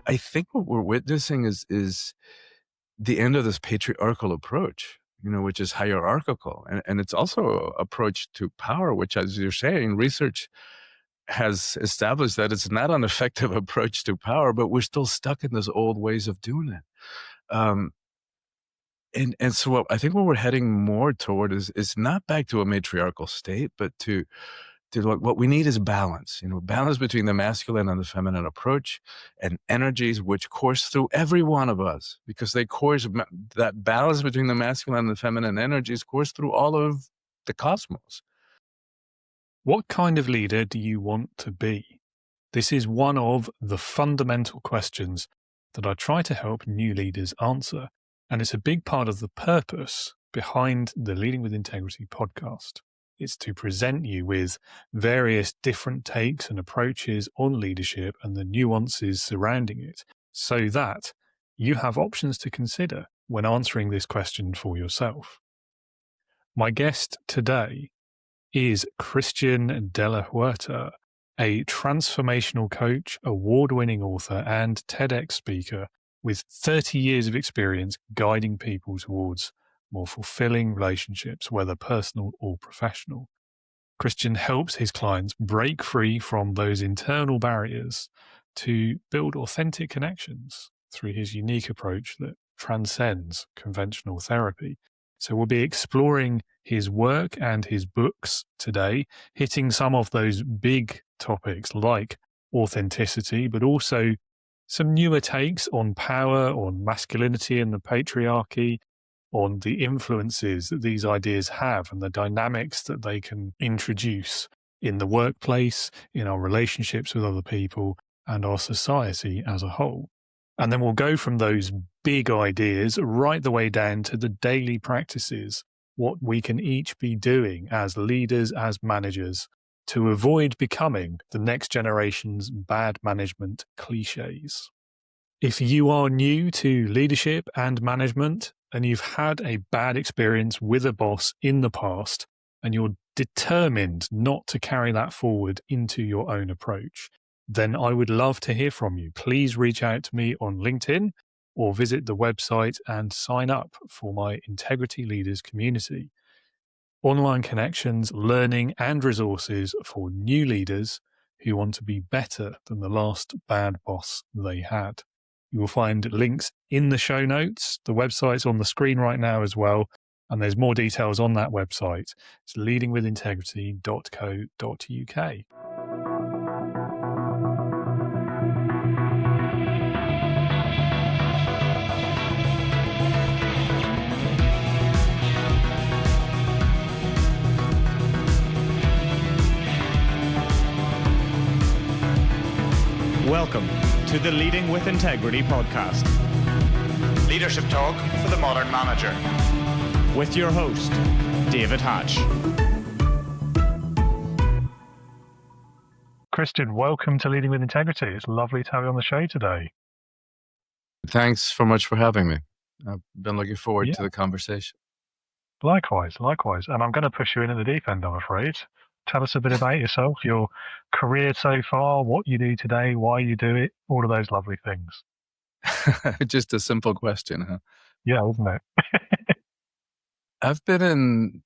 I think what we're witnessing is the end of this patriarchal approach, which is hierarchical. And it's also an approach to power, which, as you're saying, research has established that it's not an effective approach to power, but we're still stuck in those old ways of doing it. And so I think what we're heading more toward is not back to a matriarchal state, but to what we need is balance, balance between the masculine and the feminine approach, and energies which course through every one of us, because that balance between the masculine and the feminine energies course through all of the cosmos. What kind of leader do you want to be? This is one of the fundamental questions that I try to help new leaders answer, and it's a big part of the purpose behind the Leading with Integrity podcast. It's to present you with various different takes and approaches on leadership and the nuances surrounding it, so that you have options to consider when answering this question for yourself. My guest today is Christian de la Huerta, a transformational coach, award-winning author, and TEDx speaker with 30 years of experience guiding people towards more fulfilling relationships, whether personal or professional. Christian helps his clients break free from those internal barriers to build authentic connections through his unique approach that transcends conventional therapy. So we'll be exploring his work and his books today, hitting some of those big topics like authenticity, but also some newer takes on power, on masculinity and the patriarchy, on the influences that these ideas have and the dynamics that they can introduce in the workplace, in our relationships with other people, and our society as a whole. And then we'll go from those big ideas right the way down to the daily practices, what we can each be doing as leaders, as managers, to avoid becoming the next generation's bad management cliches. If you are new to leadership and management, and you've had a bad experience with a boss in the past, and you're determined not to carry that forward into your own approach, then I would love to hear from you. Please reach out to me on LinkedIn or visit the website and sign up for my Integrity Leaders community. Online connections, learning, and resources for new leaders who want to be better than the last bad boss they had. You will find links in the show notes. The website's on the screen right now as well, and there's more details on that website. It's leadingwithintegrity.co.uk. Welcome to the Leading with Integrity podcast. Leadership talk for the modern manager. With your host, David Hatch. Christian, welcome to Leading with Integrity. It's lovely to have you on the show today. Thanks so much for having me. I've been looking forward to the conversation. Likewise. And I'm going to push you in at the deep end, I'm afraid. Tell us a bit about yourself, your career so far, what you do today, why you do it, all of those lovely things. Just a simple question, huh? Yeah, isn't it? I've been in,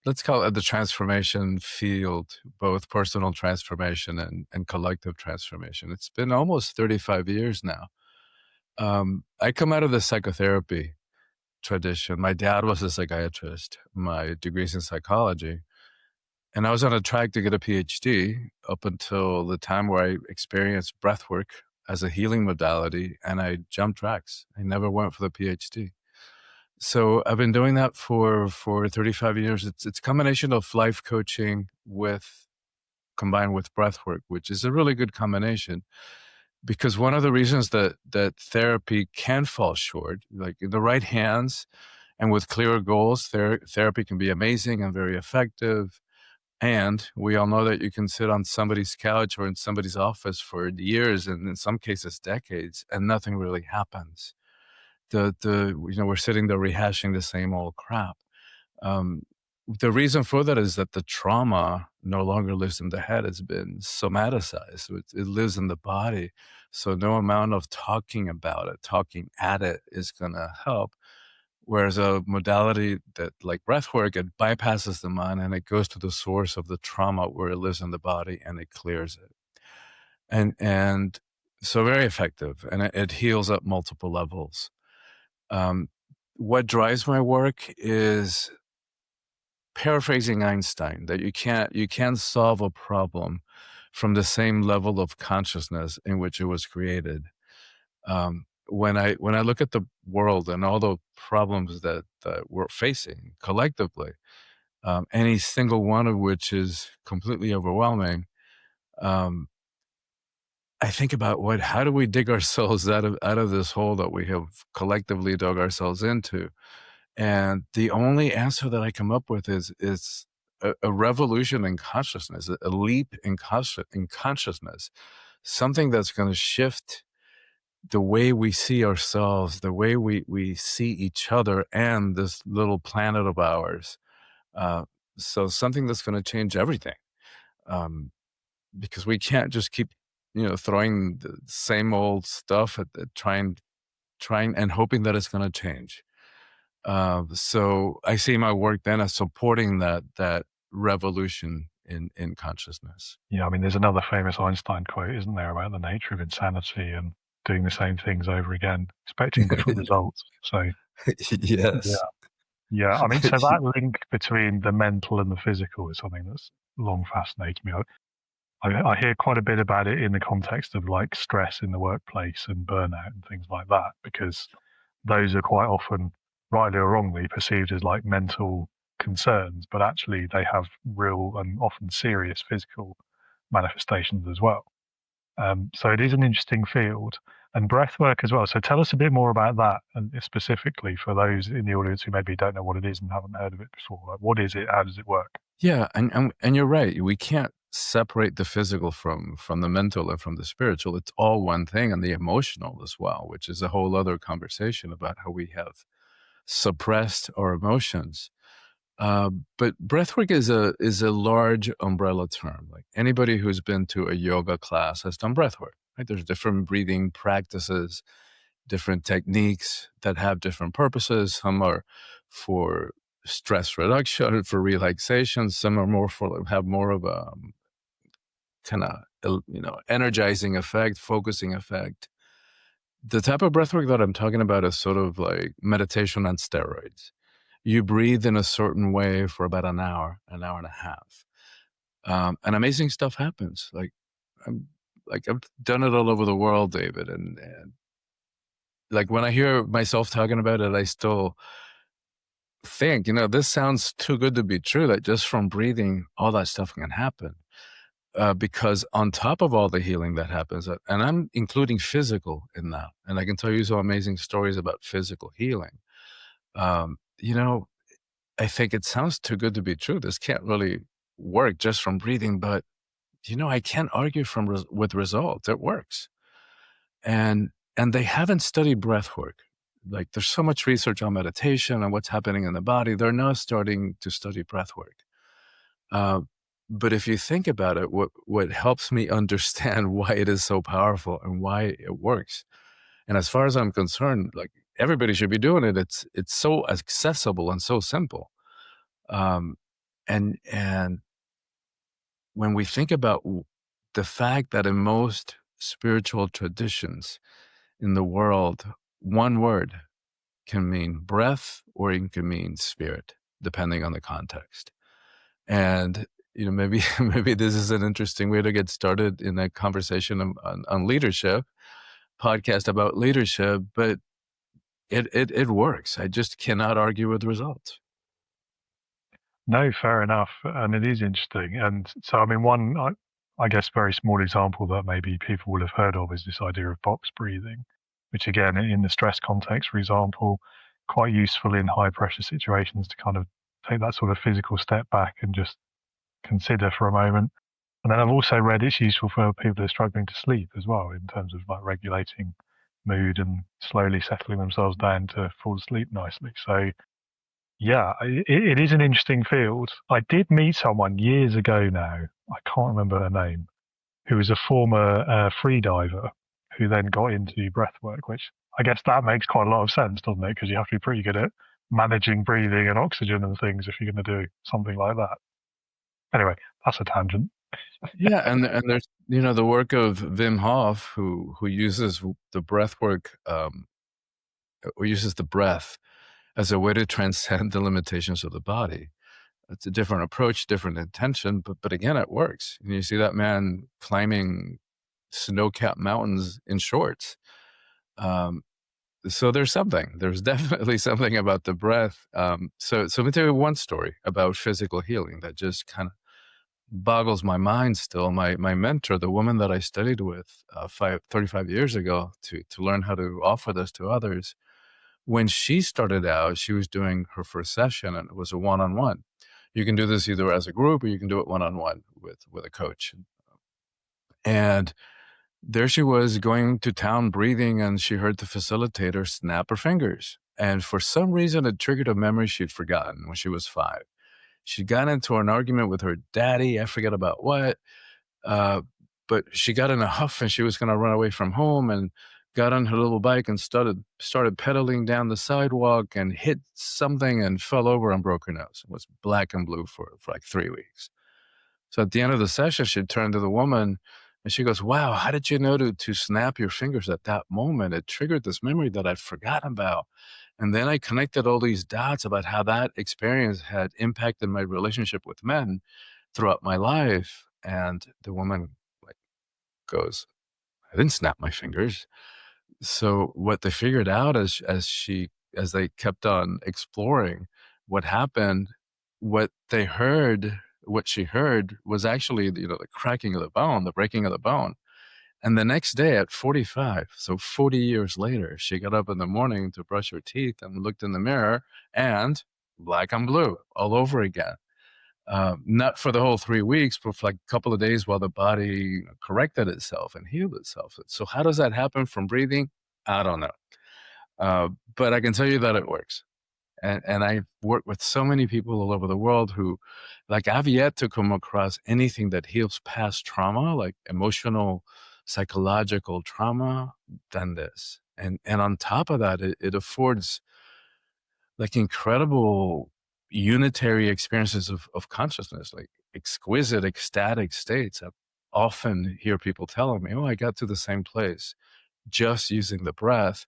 let's call it the transformation field, both personal transformation and collective transformation. It's been almost 35 years now. I come out of the psychotherapy tradition. My dad was a psychiatrist. My degree's in psychology. And I was on a track to get a PhD up until the time where I experienced breathwork as a healing modality, and I jumped tracks. I never went for the PhD. So I've been doing that for 35 years. It's a combination of life coaching combined with breathwork, which is a really good combination. Because one of the reasons that therapy can fall short, like in the right hands and with clear goals, therapy can be amazing and very effective. And we all know that you can sit on somebody's couch or in somebody's office for years and in some cases decades, and nothing really happens. We're sitting there rehashing the same old crap. the reason for that is that the trauma no longer lives in the head. It's been somaticized. It lives in the body. So no amount of talking about it, talking at it is going to help. Whereas a modality that like breathwork, it bypasses the mind and it goes to the source of the trauma where it lives in the body and it clears it. And so very effective, and it heals at multiple levels. What drives my work is paraphrasing Einstein, that you can't solve a problem from the same level of consciousness in which it was created. When I look at the world and all the problems that we're facing collectively, any single one of which is completely overwhelming, I think about how do we dig ourselves out of this hole that we have collectively dug ourselves into. And the only answer that I come up with is a revolution in consciousness, a leap in consciousness, something that's going to shift the way we see ourselves, the way we see each other and this little planet of ours. So something that's going to change everything, because we can't just keep, throwing the same old stuff at trying and hoping that it's going to change. So I see my work then as supporting that revolution in consciousness. Yeah, I mean, there's another famous Einstein quote, isn't there, about the nature of insanity and doing the same things over again, expecting different results. So, Yes. yeah. I mean, so that link between the mental and the physical is something that's long fascinated me. I hear quite a bit about it in the context of like stress in the workplace and burnout and things like that, because those are quite often, rightly or wrongly, perceived as like mental concerns, but actually they have real and often serious physical manifestations as well. So it is an interesting field, and breath work as well. So tell us a bit more about that, and specifically for those in the audience who maybe don't know what it is and haven't heard of it before. Like, what is it? How does it work? Yeah, and you're right. We can't separate the physical from the mental and from the spiritual. It's all one thing, and the emotional as well, which is a whole other conversation about how we have suppressed our emotions. But breathwork is a large umbrella term. Like anybody who's been to a yoga class has done breathwork. Right? There's different breathing practices, different techniques that have different purposes. Some are for stress reduction, for relaxation. Some are more have more of a kind of energizing effect, focusing effect. The type of breathwork that I'm talking about is sort of like meditation on steroids. You breathe in a certain way for about an hour and a half, and amazing stuff happens. I've done it all over the world, David, and like when I hear myself talking about it, I still think, this sounds too good to be true. That just from breathing, all that stuff can happen. Because on top of all the healing that happens, and I'm including physical in that, and I can tell you some amazing stories about physical healing. I think it sounds too good to be true. This can't really work just from breathing, but I can't argue with results. It works, and they haven't studied breath work. Like there's so much research on meditation and what's happening in the body. They're now starting to study breath work. But if you think about it, what helps me understand why it is so powerful and why it works, and as far as I'm concerned, like everybody should be doing it. It's so accessible and so simple. And when we think about the fact that in most spiritual traditions in the world, one word can mean breath or it can mean spirit, depending on the context. And maybe this is an interesting way to get started in a conversation on leadership, podcast about leadership, but it works. I just cannot argue with results. No, fair enough. And it is interesting. And so, I mean, one, I guess, very small example that maybe people will have heard of is this idea of box breathing, which again, in the stress context, for example, quite useful in high pressure situations to kind of take that sort of physical step back and just consider for a moment. And then I've also read it's useful for people who are struggling to sleep as well, in terms of like regulating mood and slowly settling themselves down to fall asleep nicely. So Yeah, it is an interesting field. I did meet someone years ago now, I can't remember her name, who was a former free diver who then got into breathwork, which I guess that makes quite a lot of sense, doesn't it? Because you have to be pretty good at managing breathing and oxygen and things if you're going to do something like that. Anyway, that's a tangent. Yeah, and there's the work of Wim Hof, who uses the breath work, or uses the breath as a way to transcend the limitations of the body. It's a different approach, different intention, but again, it works. And you see that man climbing snow-capped mountains in shorts. So there's definitely something about the breath. So let me tell you one story about physical healing that just kind of boggles my mind still. My mentor, the woman that I studied with 35 years ago to learn how to offer this to others, when she started out, she was doing her first session, and it was a one-on-one. You can do this either as a group or you can do it one-on-one with a coach. And there she was going to town breathing, and she heard the facilitator snap her fingers. And for some reason, it triggered a memory she'd forgotten when she was 5. She got into an argument with her daddy, I forget about what, but she got in a huff and she was going to run away from home, and got on her little bike and started pedaling down the sidewalk and hit something and fell over and broke her nose. It was black and blue for like 3 weeks. So at the end of the session, she turned to the woman and she goes, "Wow, how did you know to snap your fingers at that moment? It triggered this memory that I'd forgotten about." And then I connected all these dots about how that experience had impacted my relationship with men throughout my life. And the woman like goes, "I didn't snap my fingers." So what they figured out as they kept on exploring what happened, what she heard was actually, the cracking of the bone, the breaking of the bone. And the next day at 45, so 40 years later, she got up in the morning to brush her teeth and looked in the mirror, and black and blue all over again. Not for the whole 3 weeks, but for like a couple of days while the body corrected itself and healed itself. So how does that happen from breathing? I don't know. But I can tell you that it works. And I've worked with so many people all over the world who, like, I've yet to come across anything that heals past trauma, like emotional, psychological trauma, than this. And on top of that, it affords like incredible unitary experiences of consciousness, like exquisite ecstatic states. I often hear people telling me, "Oh, I got to the same place just using the breath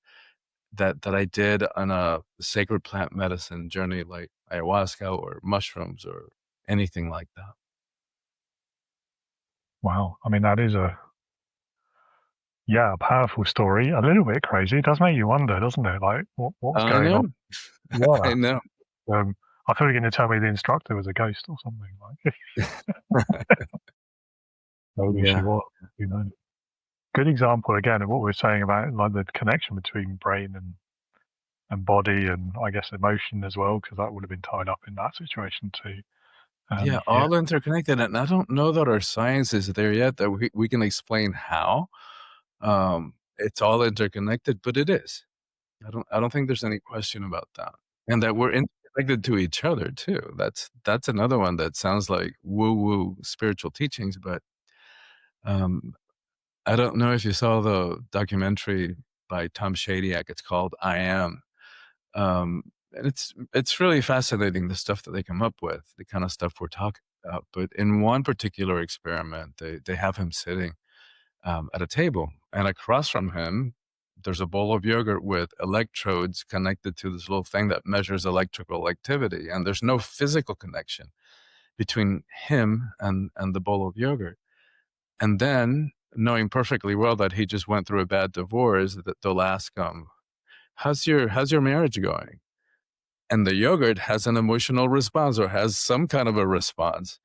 that I did on a sacred plant medicine journey like ayahuasca or mushrooms or anything like that." Wow. I mean, that is a powerful story. A little bit crazy. It does make you wonder, doesn't it? Like, what's I going on? know. Yeah. I know. I thought you were going to tell me the instructor was a ghost or something. Like, maybe she Yeah. was. Who knows? Good example again of what we were saying about like the connection between brain and body, and I guess emotion as well, because that would have been tied up in that situation too. Yeah, all interconnected. And I don't know that our science is there yet that we can explain how. It's all interconnected, but it is. I don't think there's any question about that. And that we're interconnected to each other too. That's another one that sounds like woo-woo spiritual teachings, but I don't know if you saw the documentary by Tom Shadyac. It's called I Am. And it's really fascinating, the stuff that they come up with, the kind of stuff we're talking about. But in one particular experiment, they have him sitting at a table, and across from him, there's a bowl of yogurt with electrodes connected to this little thing that measures electrical activity, and there's no physical connection between him and the bowl of yogurt. And then, knowing perfectly well that he just went through a bad divorce, that they'll ask him, how's your marriage going?" And the yogurt has an emotional response, or has some kind of a response.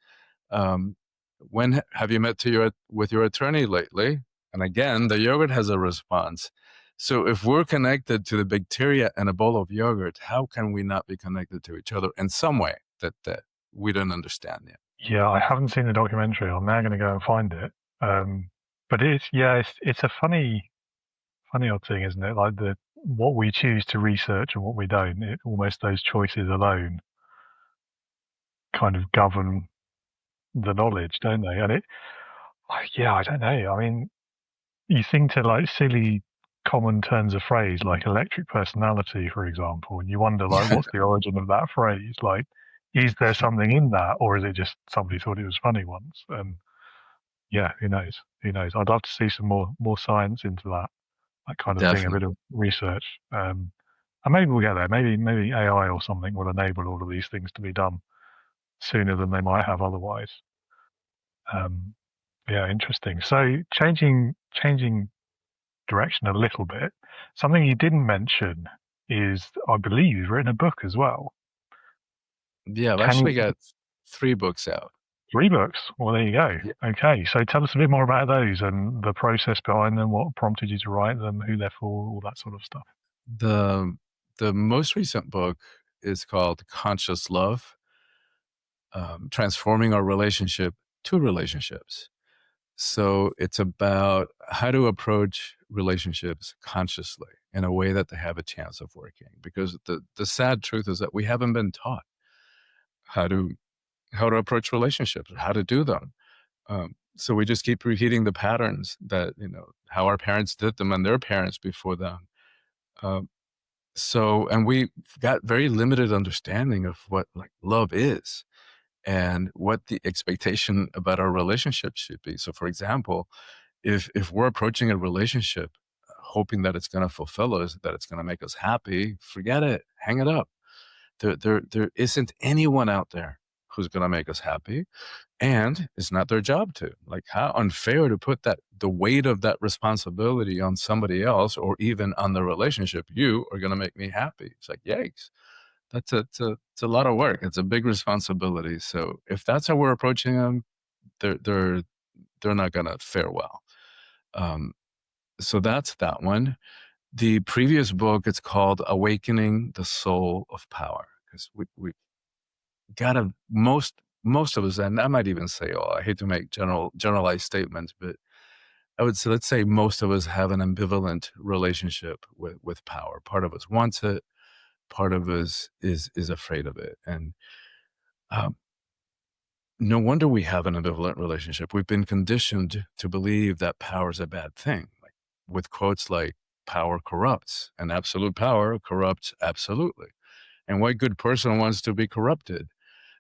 Um, "When have you met with your attorney lately?" And again, the yogurt has a response. So if we're connected to the bacteria in a bowl of yogurt, how can we not be connected to each other in some way that we don't understand yet? Yeah, I haven't seen the documentary. I'm now going to go and find it. But it's a funny odd thing, isn't it? Like what we choose to research and what we don't, almost those choices alone kind of govern the knowledge, don't they? And I don't know. I mean, you think to like silly common turns of phrase like electric personality, for example, and you wonder like, what's the origin of that phrase? Like, is there something in that, or is it just somebody thought it was funny once? And yeah, who knows? Who knows? I'd love to see some more science into that kind of thing, a bit Definitely. of research. And maybe we'll get there. Maybe AI or something will enable all of these things to be done sooner than they might have otherwise. Yeah, interesting. So changing direction a little bit. Something you didn't mention is, I believe, you've written a book as well. Yeah, I've Can actually you got 3 books out. 3 books? Well, there you go. Yeah. Okay, so tell us a bit more about those and the process behind them, what prompted you to write them, who they're for, all that sort of stuff. The the most recent book is called Conscious Love, Transforming Our Relationship to Relationships. So it's about how to approach relationships consciously in a way that they have a chance of working. Because the sad truth is that we haven't been taught how to approach relationships, how to do them. So we just keep repeating the patterns that, how our parents did them and their parents before them. Um, and we got very limited understanding of what like love is and what the expectation about our relationship should be. So for example, if we're approaching a relationship hoping that it's going to fulfill us, that it's going to make us happy, forget it, hang it up. There isn't anyone out there who's going to make us happy, and it's not their job to. Like, how unfair to put the weight of that responsibility on somebody else, or even on the relationship. You are going to make me happy. It's like, yikes. It's a lot of work. It's a big responsibility. So if that's how we're approaching them, they're not going to fare well. So that's that one. The previous book, it's called Awakening the Soul of Power, because we gotta, most of us, and I might even say all, I hate to make generalized statements, but I would say, let's say most of us have an ambivalent relationship with power. Part of us wants it, part of us is afraid of it. And um, no wonder we have an ambivalent relationship. We've been conditioned to believe that power is a bad thing, like with quotes like power corrupts, and absolute power corrupts absolutely. And what good person wants to be corrupted?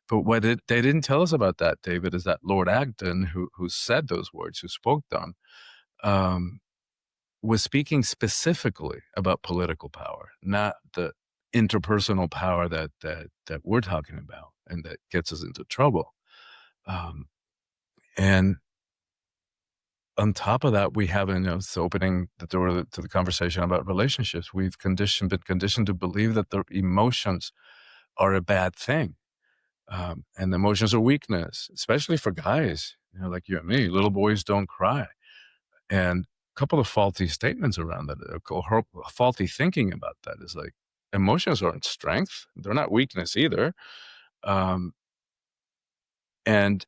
But they didn't tell us about that, David, is that Lord Acton, who said those words, who spoke them, um, was speaking specifically about political power, not the interpersonal power that we're talking about and that gets us into trouble. And on top of that, we have, it's opening the door to the conversation about relationships. We've been conditioned to believe that the emotions are a bad thing. And emotions are weakness, especially for guys, like you and me. Little boys don't cry. And a couple of faulty statements around that, faulty thinking about that is like, emotions aren't strength. They're not weakness either. And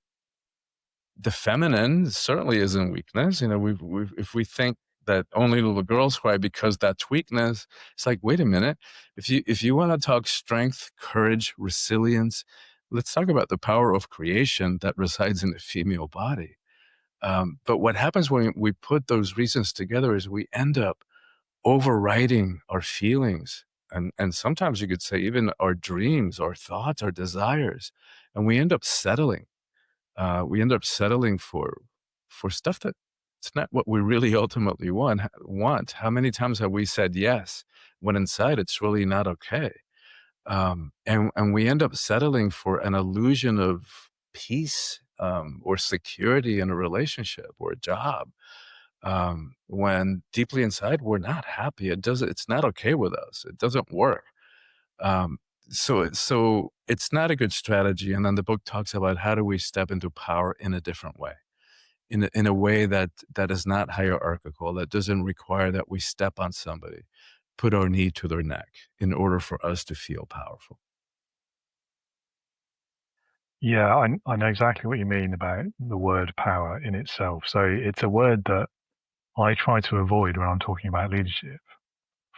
the feminine certainly isn't weakness. If we think that only little girls cry because that's weakness, it's like, wait a minute. If you want to talk strength, courage, resilience, let's talk about the power of creation that resides in the female body. But what happens when we put those reasons together is we end up overriding our feelings, and sometimes you could say even our dreams, our thoughts, our desires, and we end up settling. For stuff that it's not what we really ultimately want. How many times have we said yes when inside it's really not okay? And we end up settling for an illusion of peace, or security in a relationship or a job, when deeply inside we're not happy. It's not okay with us. It doesn't work. Um, so it's not a good strategy. And then the book talks about how do we step into power in a different way, in a way that is not hierarchical, that doesn't require that we step on somebody, put our knee to their neck in order for us to feel powerful. Yeah, I know exactly what you mean about the word power in itself. So it's a word that I try to avoid when I'm talking about leadership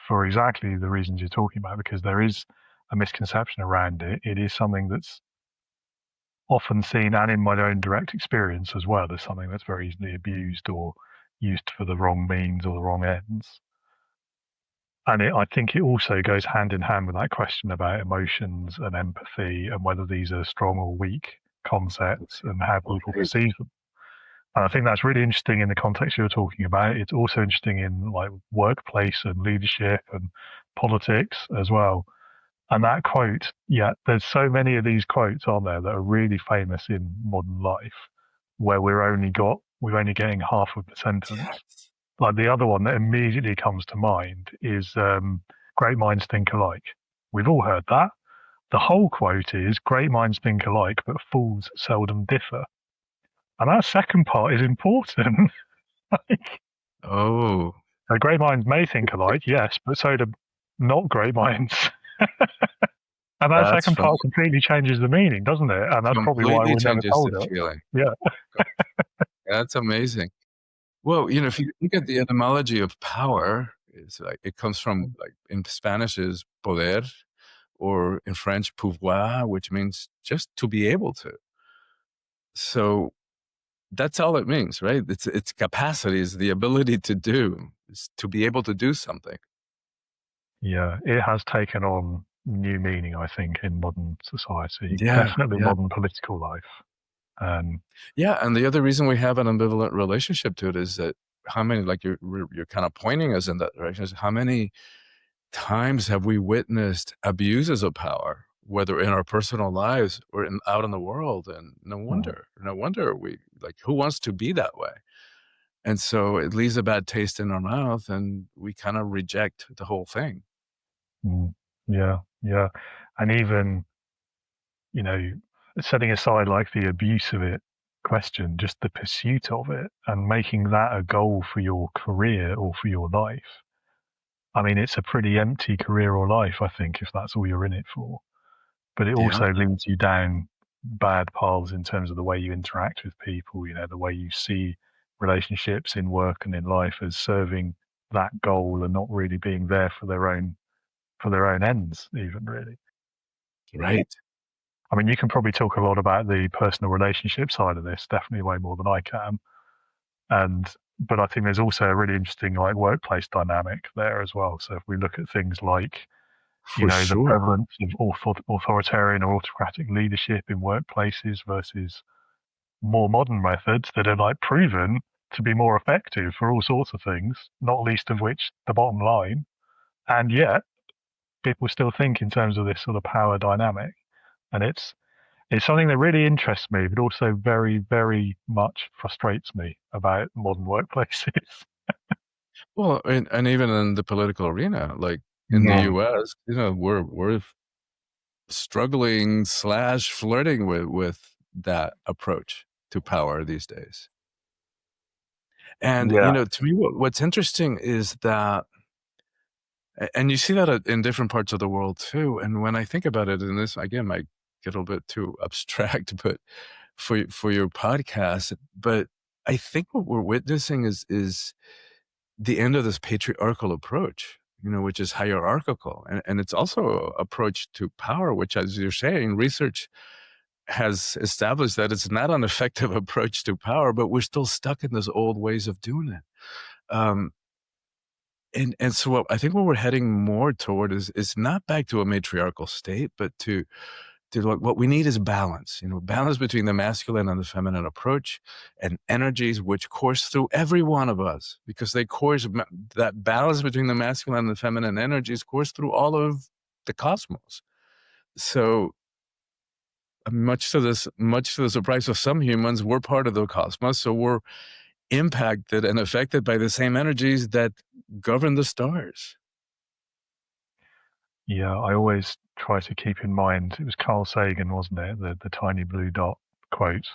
for exactly the reasons you're talking about, because there is a misconception around it. It is something that's often seen, and in my own direct experience as well, as something that's very easily abused or used for the wrong means or the wrong ends. And I think it also goes hand in hand with that question about emotions and empathy and whether these are strong or weak concepts and how people Right. perceive them. And I think that's really interesting in the context you're talking about. It's also interesting in like workplace and leadership and politics as well. And that quote, there's so many of these quotes on there that are really famous in modern life, where we're only getting half of the sentence. Yes. Like the other one that immediately comes to mind is great minds think alike. We've all heard that. The whole quote is great minds think alike, but fools seldom differ. And that second part is important. Oh, So great minds may think alike, yes, but so do not great minds. And that that's second fun. part completely changes the meaning, doesn't it? And that's probably why Completely we're never changes told the it. feeling. Yeah. That's amazing. Well, if you look at the etymology of power, it's like it comes from, like, in Spanish is poder, or in French pouvoir, which means just to be able to. So that's all it means, right? It's capacity, is the ability to do, is to be able to do something. Yeah, it has taken on new meaning, I think, in modern society, Yeah, definitely yeah. modern political life. Yeah, and the other reason we have an ambivalent relationship to it is that how many, like you're kind of pointing us in that direction, is how many times have we witnessed abuses of power, whether in our personal lives or out in the world, and no wonder we, like, who wants to be that way? And so it leaves a bad taste in our mouth, and we kind of reject the whole thing. Yeah, yeah. And even, setting aside like the abuse of it question, just the pursuit of it and making that a goal for your career or for your life. I mean, it's a pretty empty career or life, I think, if that's all you're in it for. But it Yeah. also leads you down bad paths in terms of the way you interact with people, the way you see relationships in work and in life as serving that goal and not really being there for their own ends, even really. Right. I mean, you can probably talk a lot about the personal relationship side of this, definitely way more than I can. But I think there's also a really interesting like workplace dynamic there as well. So if we look at things like, For the sure. prevalence of authoritarian or autocratic leadership in workplaces versus more modern methods that are like proven to be more effective for all sorts of things, not least of which the bottom line. And yet people still think in terms of this sort of power dynamic. And it's something that really interests me, but also very, very much frustrates me about modern workplaces. Well, and even in the political arena, like in the US, we're struggling / flirting with that approach to power these days. And Yeah. to me, what's interesting is that, and you see that in different parts of the world too. And when I think about it, and this again might get a little bit too abstract, but for your podcast, but I think what we're witnessing is the end of this patriarchal approach, which is hierarchical, and it's also approach to power, which, as you're saying, research has established that it's not an effective approach to power, but we're still stuck in those old ways of doing it. And so I think what we're heading more toward is not back to a matriarchal state, but to what we need is balance, balance between the masculine and the feminine approach, and energies which course through every one of us, because that balance between the masculine and the feminine energies course through all of the cosmos. So much to the surprise of some humans, we're part of the cosmos, so we're impacted and affected by the same energies that govern the stars. Yeah, I always try to keep in mind, it was Carl Sagan, wasn't it? The tiny blue dot quote.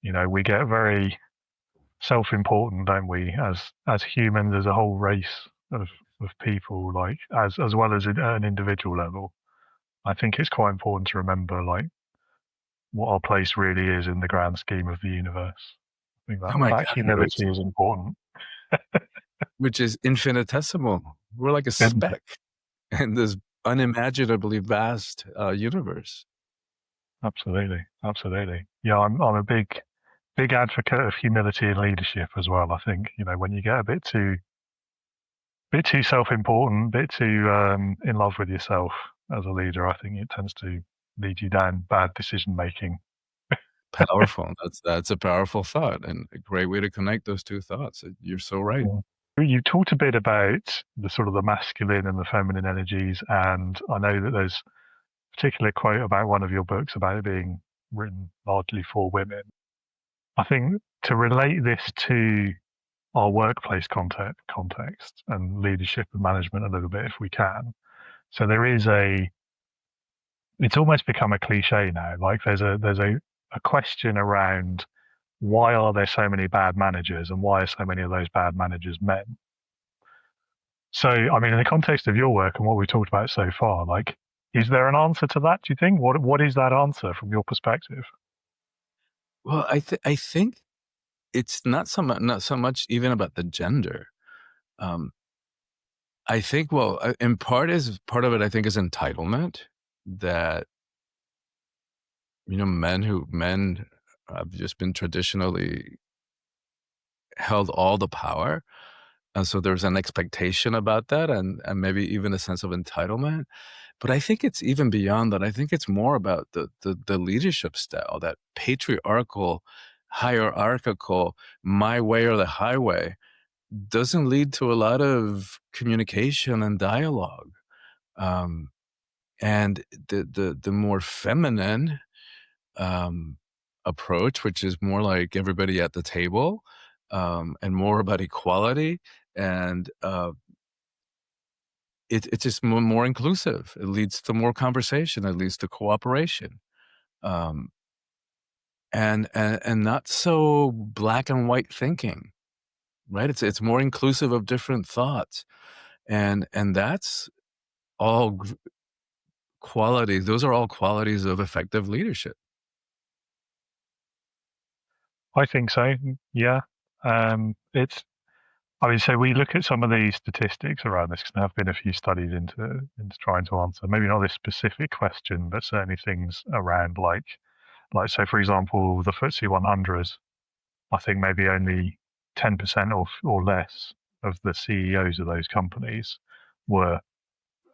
We get very self-important, don't we, as humans, as a whole race of people, like as well as at an individual level. I think it's quite important to remember like what our place really is in the grand scheme of the universe. I think Oh my that God, humility is important. which is infinitesimal, We're like a speck in this unimaginably vast universe. Absolutely. Yeah, I'm a big advocate of humility in leadership as well. I think, when you get a bit too self-important, a bit too in love with yourself as a leader, I think it tends to lead you down bad decision making. Powerful. That's a powerful thought, and a great way to connect those two thoughts. You're so right. Yeah. You talked a bit about the sort of the masculine and the feminine energies, and I know that there's a particular quote about one of your books about it being written largely for women. I think to relate this to our workplace context and leadership and management a little bit, if we can. So there is it's almost become a cliche now. Like there's a question around why are there so many bad managers and why are so many of those bad managers men? So, I mean, in the context of your work and what we talked about so far, like, is there an answer to that? Do you think? What is that answer from your perspective? Well, I think it's not so much even about the gender. I think, well, in part of it, I think, is entitlement, that men have just been traditionally held all the power, and so there's an expectation about that, and maybe even a sense of entitlement. But I think it's even beyond that. I think it's more about the leadership style, that patriarchal, hierarchical, my way or the highway, doesn't lead to a lot of communication and dialogue. And the more feminine approach, which is more like everybody at the table, and more about equality, and it's just more inclusive. It leads to more conversation. It leads to cooperation, um, and not so black and white thinking. Right? It's more inclusive of different thoughts, and that's all qualities. Those are all qualities of effective leadership. I think so. Yeah. I mean, so we look at some of these statistics around this, because there have been a few studies into trying to answer, maybe not this specific question, but certainly things around like, so for example, the FTSE 100, I think maybe only 10% or less of the CEOs of those companies were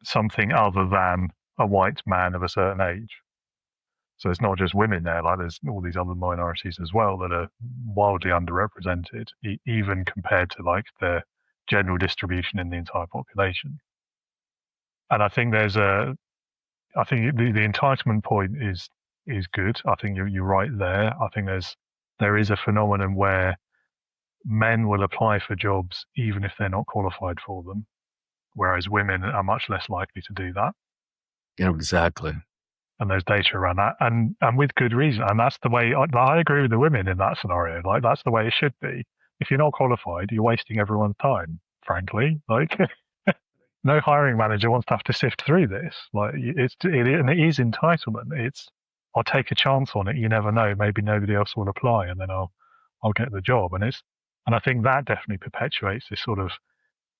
something other than a white man of a certain age. So it's not just women there, like there's all these other minorities as well that are wildly underrepresented, even compared to like the general distribution in the entire population. And I think I think the entitlement point is good. I think you're right there. I think there is a phenomenon where men will apply for jobs even if they're not qualified for them, whereas women are much less likely to do that. Yeah, exactly. And there's data around that, and with good reason. And that's the way I agree with the women in that scenario. Like that's the way it should be. If you're not qualified, you're wasting everyone's time. Frankly, like no hiring manager wants to have to sift through this. Like and it is entitlement. It's I'll take a chance on it. You never know. Maybe nobody else will apply, and then I'll get the job. And I think that definitely perpetuates this sort of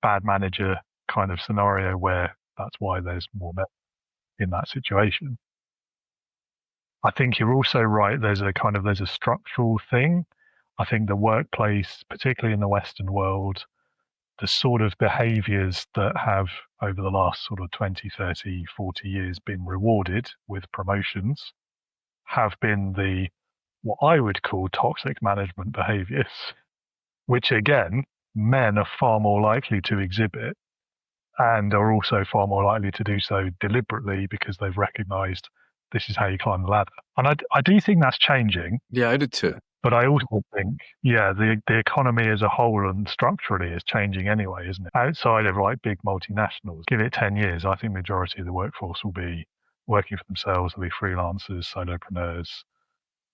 bad manager kind of scenario where that's why there's more men in that situation. I think you're also right. There's a structural thing. I think the workplace, particularly in the Western world, the sort of behaviors that have over the last sort of 20, 30, 40 years been rewarded with promotions have been what I would call toxic management behaviors, which again, men are far more likely to exhibit and are also far more likely to do so deliberately because they've recognized this is how you climb the ladder. And I do think that's changing. Yeah, I do too. But I also think, the economy as a whole and structurally is changing anyway, isn't it? Outside of like big multinationals, give it 10 years, I think the majority of the workforce will be working for themselves, will be freelancers, solopreneurs,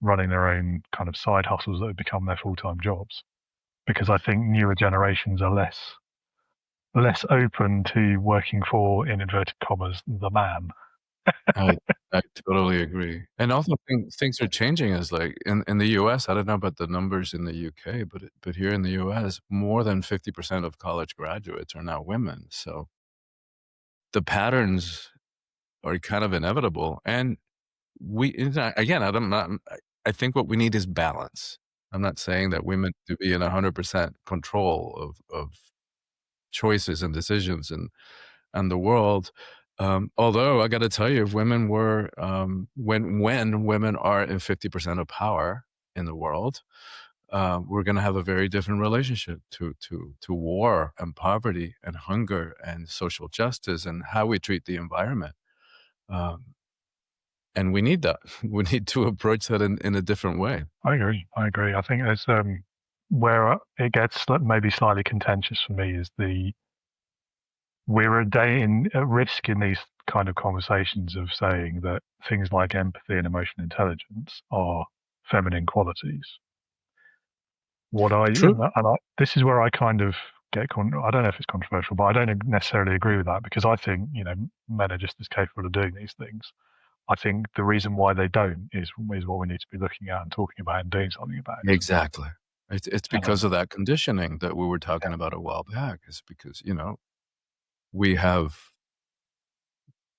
running their own kind of side hustles that have become their full-time jobs. Because I think newer generations are less open to working for, in inverted commas, the man. I totally agree. And also things are changing, as like in the US, I don't know about the numbers in the UK, but here in the US, more than 50% of college graduates are now women. So the patterns are kind of inevitable. And I think what we need is balance. I'm not saying that women to be in 100% control of choices and decisions and the world. Although I got to tell you, if women were when women are in 50% of power in the world, we're going to have a very different relationship to war and poverty and hunger and social justice and how we treat the environment. And we need that. We need to approach that in a different way. I agree. I think there's where it gets maybe slightly contentious for me is we're at risk in these kind of conversations of saying that things like empathy and emotional intelligence are feminine qualities. This is where I kind of I don't know if it's controversial, but I don't necessarily agree with that, because I think, men are just as capable of doing these things. I think the reason why they don't is what we need to be looking at and talking about and doing something about. Exactly. It's because of that conditioning that we were talking about a while back. It's because, we have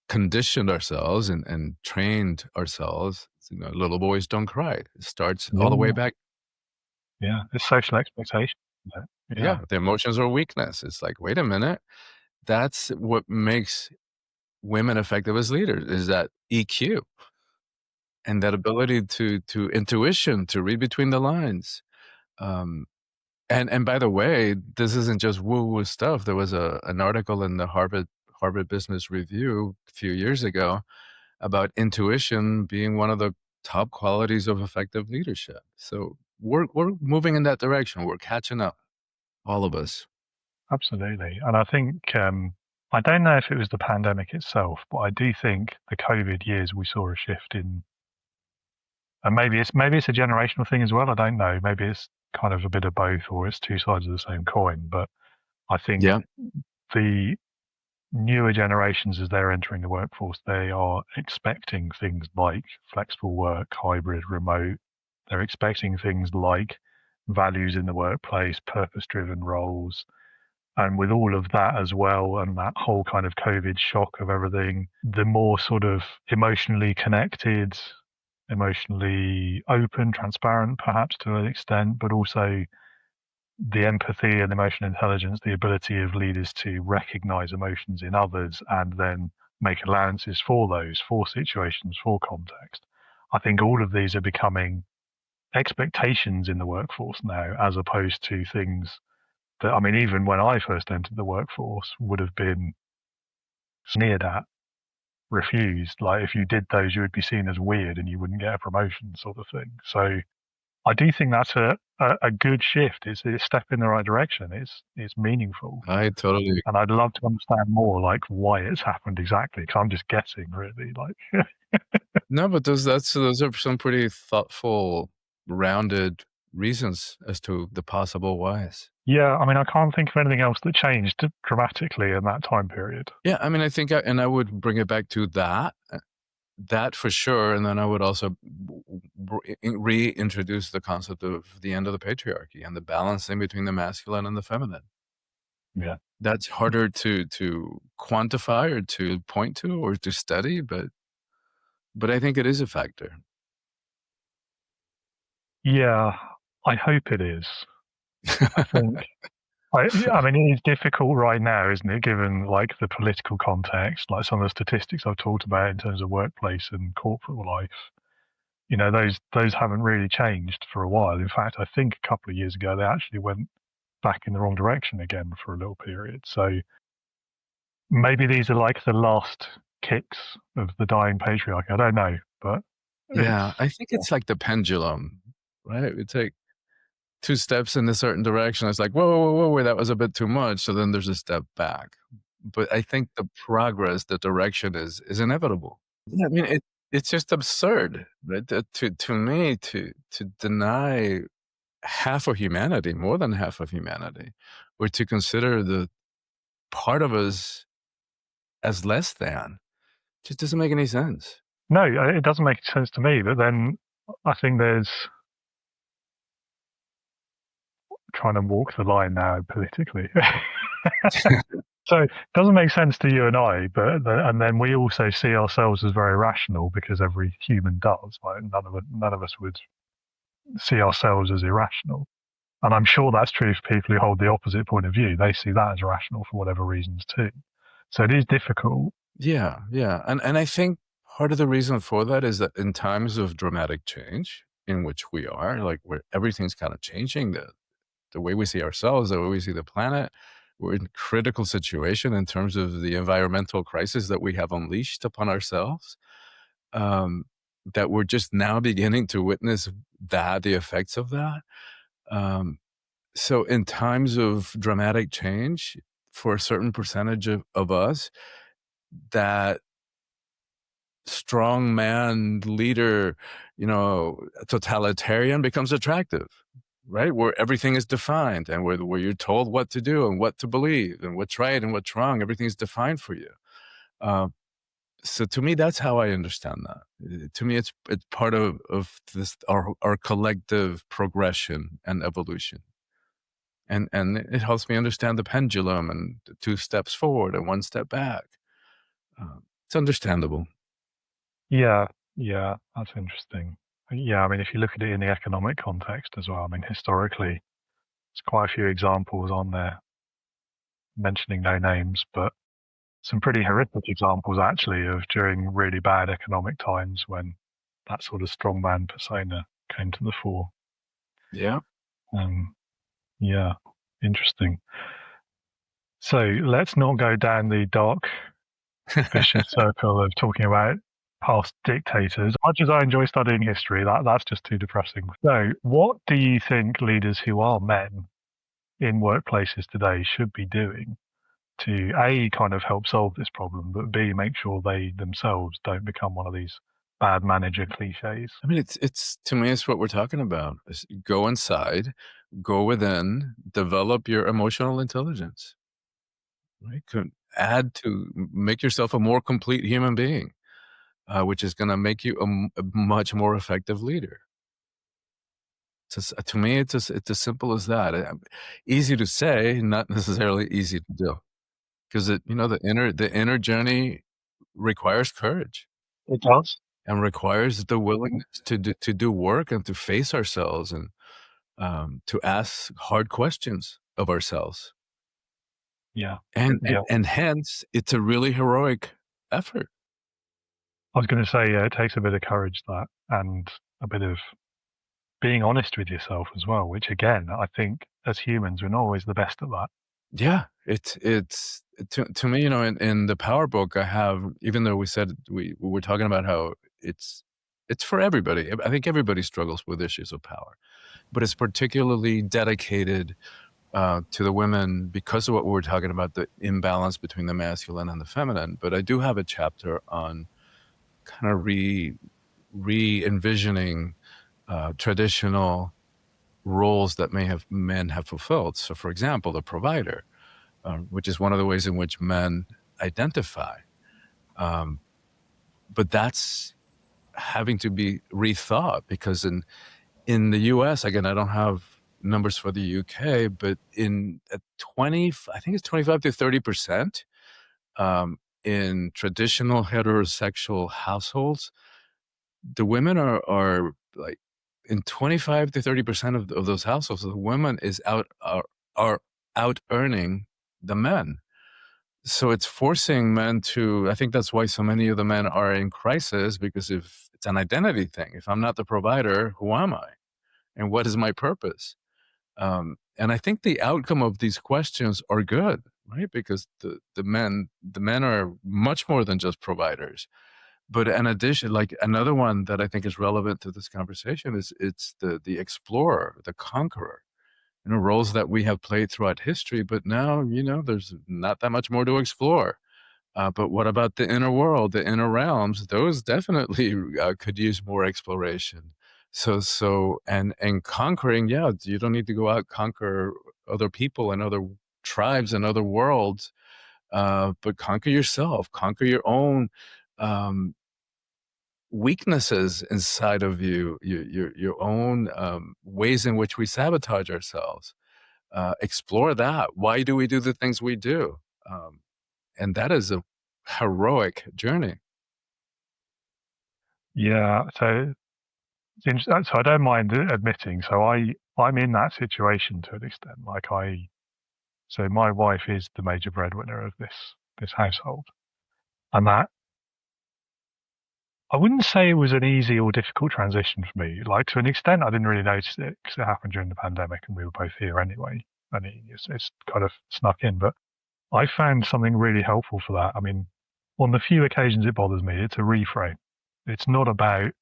conditioned ourselves and trained ourselves. Little boys don't cry. It starts all the way back. Yeah, it's social expectation. Yeah, the emotions are weakness. It's like, wait a minute. That's what makes women effective as leaders, is that EQ and that ability to intuition, to read between the lines. And by the way, this isn't just woo-woo stuff. There was an article in the Harvard Business Review a few years ago about intuition being one of the top qualities of effective leadership. So we're moving in that direction. We're catching up, all of us. Absolutely. And I think I don't know if it was the pandemic itself, but I do think the COVID years we saw a shift in, and maybe it's a generational thing as well. I don't know. Maybe it's kind of a bit of both, or it's two sides of the same coin. But I think the newer generations, as they're entering the workforce, they are expecting things like flexible work, hybrid, remote. They're expecting things like values in the workplace, purpose-driven roles. And with all of that as well, and that whole kind of COVID shock of everything, the more sort of emotionally connected, emotionally open, transparent, perhaps to an extent, but also the empathy and emotional intelligence, the ability of leaders to recognize emotions in others and then make allowances for those, for situations, for context. I think all of these are becoming expectations in the workforce now, as opposed to things that, I mean, even when I first entered the workforce, would have been sneered at, refused. Like, if you did those, you would be seen as weird and you wouldn't get a promotion, sort of thing. So I do think that's a good shift. It's a step in the right direction. It's meaningful. I totally agree. And I'd love to understand more, like, why it's happened exactly, because I'm just guessing, really. Like, no, but those are some pretty thoughtful, rounded reasons as to the possible whys. Yeah, I mean, I can't think of anything else that changed dramatically in that time period. Yeah, I mean, I think, and I would bring it back to that for sure. And then I would also reintroduce the concept of the end of the patriarchy and the balancing between the masculine and the feminine. Yeah. That's harder to quantify or to point to or to study, but I think it is a factor. Yeah, I hope it is. I think, I mean, it is difficult right now, isn't it, given like the political context, like some of the statistics I've talked about in terms of workplace and corporate life. Those haven't really changed for a while. In fact, I think a couple of years ago, they actually went back in the wrong direction again for a little period. So maybe these are like the last kicks of the dying patriarchy. I don't know, but yeah, I think it's like the pendulum, right? We take 2 steps in a certain direction. It's like, whoa, that was a bit too much. So then there's a step back. But I think the progress, the direction is inevitable. Yeah, I mean, it's just absurd, right? To me, to deny half of humanity, more than half of humanity, or to consider the part of us as less than, just doesn't make any sense. No, it doesn't make sense to me. But then I think there's trying to walk the line now politically. So it doesn't make sense to you and I, and then we also see ourselves as very rational because every human does. Like none of us would see ourselves as irrational. And I'm sure that's true for people who hold the opposite point of view. They see that as rational for whatever reasons too. So it is difficult. Yeah, yeah. And I think part of the reason for that is that in times of dramatic change in which we are, like where everything's kind of changing, the way we see ourselves, the way we see the planet, we're in critical situation in terms of the environmental crisis that we have unleashed upon ourselves. That we're just now beginning to witness the effects of that. So in times of dramatic change, for a certain percentage of us, that strong man leader, totalitarian becomes attractive, right? Where everything is defined and where you're told what to do and what to believe and what's right and what's wrong. Everything's defined for you. So to me, that's how I understand that. To me, it's part of this our collective progression and evolution. And it helps me understand the pendulum and the 2 steps forward and 1 step back. It's understandable. Yeah, yeah, that's interesting. Yeah, I mean, if you look at it in the economic context as well, I mean, historically, there's quite a few examples on there, mentioning no names, but some pretty horrific examples actually of during really bad economic times when that sort of strongman persona came to the fore. Yeah. Yeah, interesting. So let's not go down the dark, vicious circle of talking about past dictators. As much as I enjoy studying history, that's just too depressing. So, what do you think leaders who are men in workplaces today should be doing to A, kind of help solve this problem, but B, make sure they themselves don't become one of these bad manager cliches? I mean, it's to me, it's what we're talking about. Is go inside, go within, develop your emotional intelligence, right? Make yourself a more complete human being, which is going to make you a much more effective leader. To me, it's as simple as that. Easy to say, not necessarily easy to do, because the inner journey requires courage. It does. And requires the willingness to do work and to face ourselves and to ask hard questions of ourselves. Yeah. And, Yeah. and hence, it's a really heroic effort. I was going to say, yeah, it takes a bit of courage, that, and a bit of being honest with yourself as well, which again, I think as humans, we're not always the best at that. Yeah, it's to me, in the Power book, I have, even though we said we were talking about how it's for everybody. I think everybody struggles with issues of power, but it's particularly dedicated to the women because of what we were talking about, the imbalance between the masculine and the feminine. But I do have a chapter on kind of re-envisioning traditional roles that men have fulfilled. So, for example, the provider, which is one of the ways in which men identify. But that's having to be rethought because in the U.S., again, I don't have numbers for the U.K., but at 20, I think it's 25 to 30%, in traditional heterosexual households, the women are like in 25 to 30% of those households, the women are out earning the men. So it's forcing men to, I think that's why so many of the men are in crisis, because if it's an identity thing, if I'm not the provider, who am I? And what is my purpose? And I think the outcome of these questions are good, right? Because the men are much more than just providers. But in addition, like another one that I think is relevant to this conversation is it's the explorer, the conqueror, roles that we have played throughout history. But now, there's not that much more to explore. But what about the inner world, the inner realms? Those definitely could use more exploration. And conquering, yeah, you don't need to go out conquer other people and other tribes and other worlds, but conquer yourself, conquer your own weaknesses inside of you, your own ways in which we sabotage ourselves. Explore that. Why do we do the things we do? And that is a heroic journey. Yeah, so I don't mind admitting. So I'm in that situation to an extent. So my wife is the major breadwinner of this household, and that I wouldn't say it was an easy or difficult transition for me. Like, to an extent, I didn't really notice it because it happened during the pandemic, and we were both here anyway, and it's kind of snuck in. But I found something really helpful for that. I mean, on the few occasions it bothers me, it's a reframe. It's not about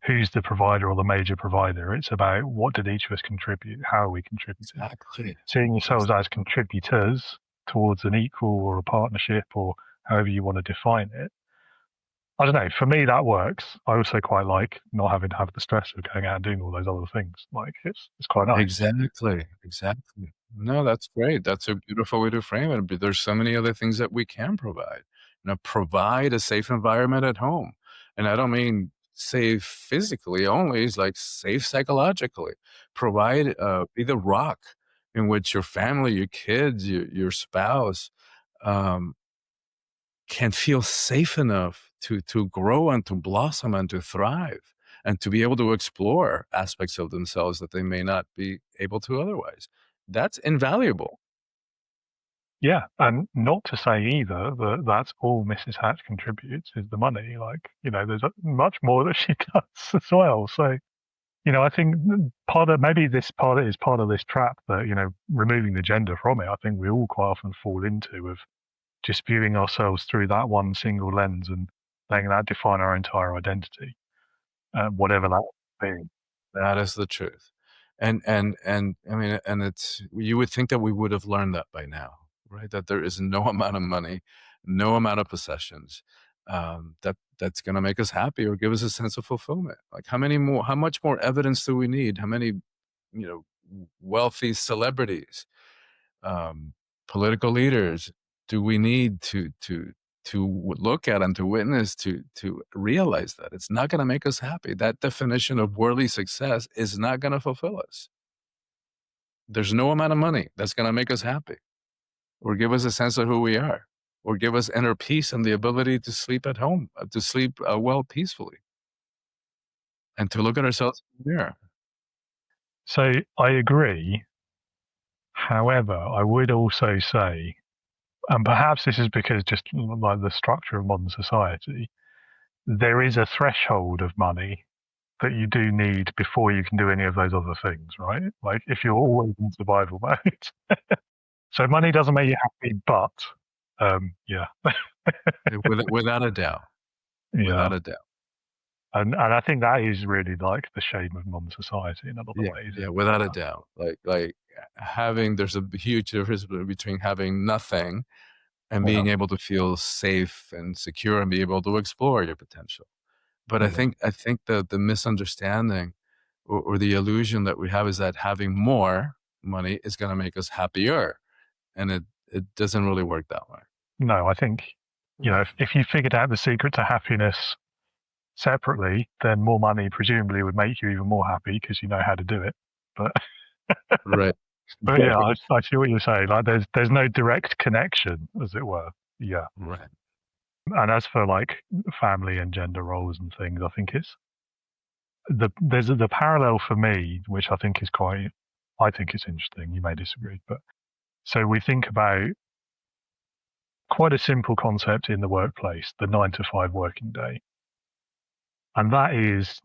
who's the provider or the major provider. It's about what did each of us contribute? How are we contributing? Exactly. Seeing yourselves as contributors towards an equal or a partnership or however you want to define it. I don't know. For me, that works. I also quite like not having to have the stress of going out and doing all those other things. Like, it's quite nice. Exactly. No, that's great. That's a beautiful way to frame it. But there's so many other things that we can provide. Provide a safe environment at home. And I don't mean safe physically only, it's like safe psychologically. Provide be the rock in which your family, your kids, your spouse can feel safe enough to grow and to blossom and to thrive and to be able to explore aspects of themselves that they may not be able to otherwise. That's invaluable. Yeah, and not to say either that that's all Mrs. Hatch contributes is the money. Like, there's much more that she does as well. So, I think maybe this part is part of this trap that, removing the gender from it, I think we all quite often fall into of just viewing ourselves through that one single lens and letting that define our entire identity, whatever that be. That is the truth. And I mean, and it's, you would think that we would have learned that by now, right? That there is no amount of money, no amount of possessions, that's going to make us happy or give us a sense of fulfillment. Like, how much more evidence do we need? How many, wealthy celebrities, political leaders do we need to look at and to witness to realize that it's not going to make us happy? That definition of worldly success is not going to fulfill us. There's no amount of money that's going to make us happy or give us a sense of who we are or give us inner peace and the ability to sleep at home, to sleep well peacefully and to look at ourselves in the mirror. So I agree. However, I would also say, and perhaps this is because just like the structure of modern society, there is a threshold of money that you do need before you can do any of those other things, right? Like, if you're always in survival mode. So money doesn't make you happy, but yeah. Without a doubt. Yeah. Without a doubt. And I think that is really like the shame of modern society in other ways. Yeah, without a doubt. Like there's a huge difference between having nothing and being able to feel safe and secure and be able to explore your potential. But I think the misunderstanding or the illusion that we have is that having more money is going to make us happier, and it doesn't really work that way. No, I think if you figured out the secret to happiness separately, then more money presumably would make you even more happy because you know how to do it. But right. But yeah, I see what you're saying. Like, there's no direct connection, as it were. Yeah. Right. And as for like family and gender roles and things, I think there's the parallel for me, which I think is interesting. You may disagree, but so we think about quite a simple concept in the workplace, the 9-to-5 working day. And that is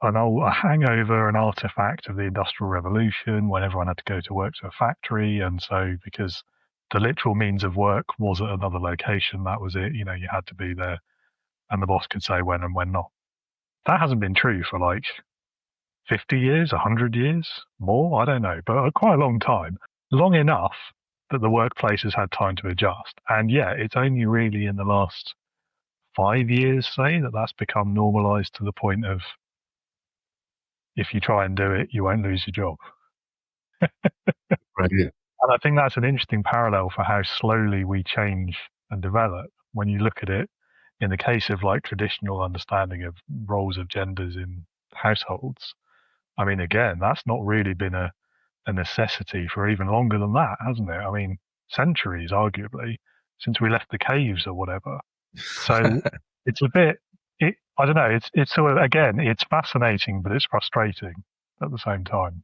a hangover, an artifact of the Industrial Revolution, when everyone had to go to work to a factory. And so because the literal means of work was at another location, that was it. You had to be there and the boss could say when and when not. That hasn't been true for like 50 years, 100 years, more, I don't know, but quite a long time. Long enough that the workplace has had time to adjust. And yeah, it's only really in the last 5 years, say, that's become normalized to the point of, if you try and do it, you won't lose your job. Right. And I think that's an interesting parallel for how slowly we change and develop. When you look at it in the case of like traditional understanding of roles of genders in households, I mean, again, that's not really been a necessity for even longer than that, hasn't it? I mean, centuries, arguably, since we left the caves or whatever. So it's a bit, I don't know, it's sort of, again, it's fascinating, but it's frustrating at the same time.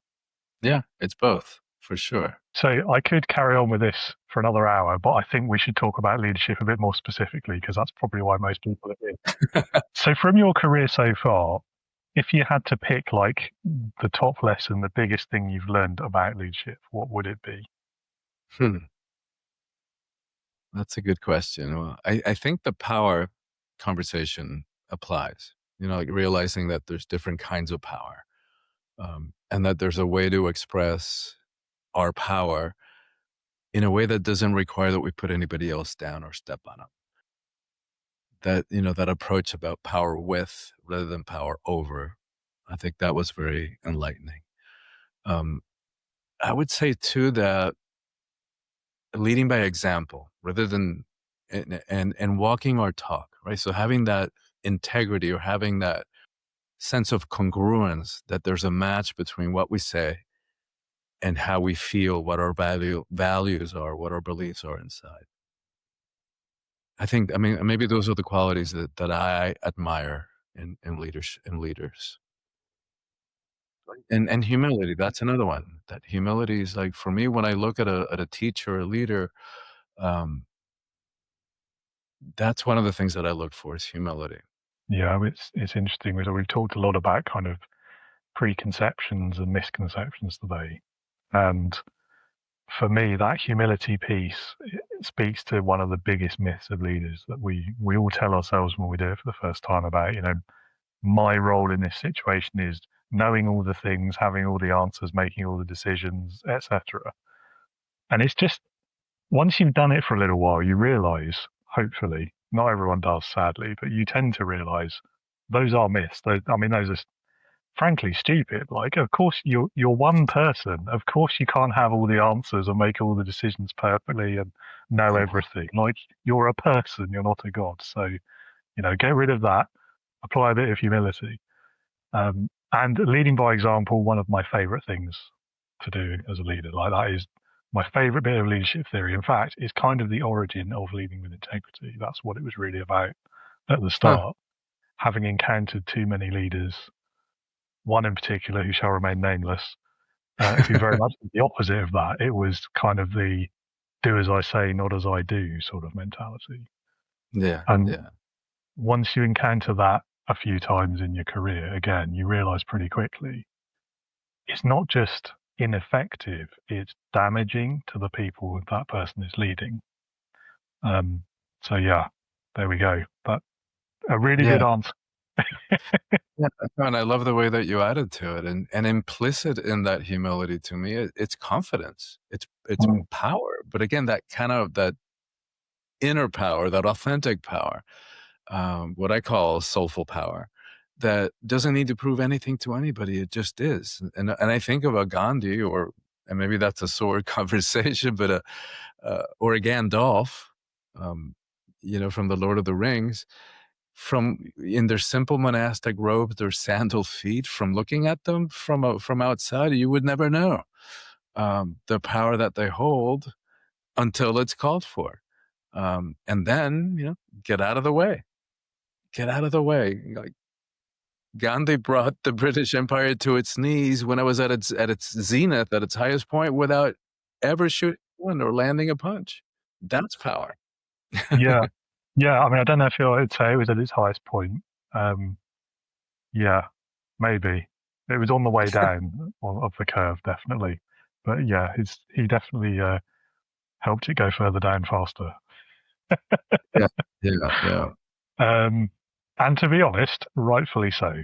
Yeah, it's both, for sure. So I could carry on with this for another hour, but I think we should talk about leadership a bit more specifically, because that's probably why most people are here. So from your career so far, if you had to pick like the top lesson, the biggest thing you've learned about leadership, what would it be? That's a good question. Well, I think the power conversation applies, like realizing that there's different kinds of power, and that there's a way to express our power in a way that doesn't require that we put anybody else down or step on them. That approach about power with rather than power over, I think that was very enlightening. I would say too that leading by example rather than and walking our talk, right? So having that integrity or having that sense of congruence, that there's a match between what we say and how we feel, what our values are, what our beliefs are inside. I mean, maybe those are the qualities that I admire in leaders. And humility, that's another one. That humility is like, for me, when I look at a teacher or a leader, um, that's one of the things that I look for is humility. Yeah, it's interesting. We've talked a lot about kind of preconceptions and misconceptions today. And for me, that humility piece speaks to one of the biggest myths of leaders that we all tell ourselves when we do it for the first time about, my role in this situation is knowing all the things, having all the answers, making all the decisions, etc. And it's just, once you've done it for a little while, you realize, hopefully, not everyone does, sadly, but you tend to realize those are myths. Those are frankly stupid. Like, of course, you're one person. Of course, you can't have all the answers and make all the decisions perfectly and know everything. Like, you're a person, you're not a god. So, get rid of that. Apply a bit of humility. And leading by example, one of my favorite things to do as a leader. Like, that is my favorite bit of leadership theory. In fact, it's kind of the origin of leading with integrity. That's what it was really about at the start. Having encountered too many leaders, one in particular who shall remain nameless, who very much did the opposite of that. It was kind of the do as I say, not as I do sort of mentality. Yeah. And yeah. once you encounter that a few times in your career, again, you realize pretty quickly it's not just ineffective, it's damaging to the people that person is leading. So yeah, there we go. But a really good answer. Yeah, and I love the way that you added to it, and implicit in that humility to me, it's confidence, it's power. But again, that kind of that inner power, that authentic power, what I call soulful power, that doesn't need to prove anything to anybody. It just is. And I think about Gandhi, and maybe that's a sore conversation, but or a Gandalf, from the Lord of the Rings. From in their simple monastic robes, their sandal feet, from looking at them from outside, you would never know the power that they hold until it's called for. And then, get out of the way. Get out of the way. Like, Gandhi brought the British Empire to its knees when it was at its zenith, at its highest point, without ever shooting one or landing a punch. That's power. Yeah. Yeah, I mean, I don't know if I'd say it was at its highest point. Yeah, maybe. It was on the way down of the curve, definitely. But yeah, he definitely helped it go further down faster. Yeah. And to be honest, rightfully so.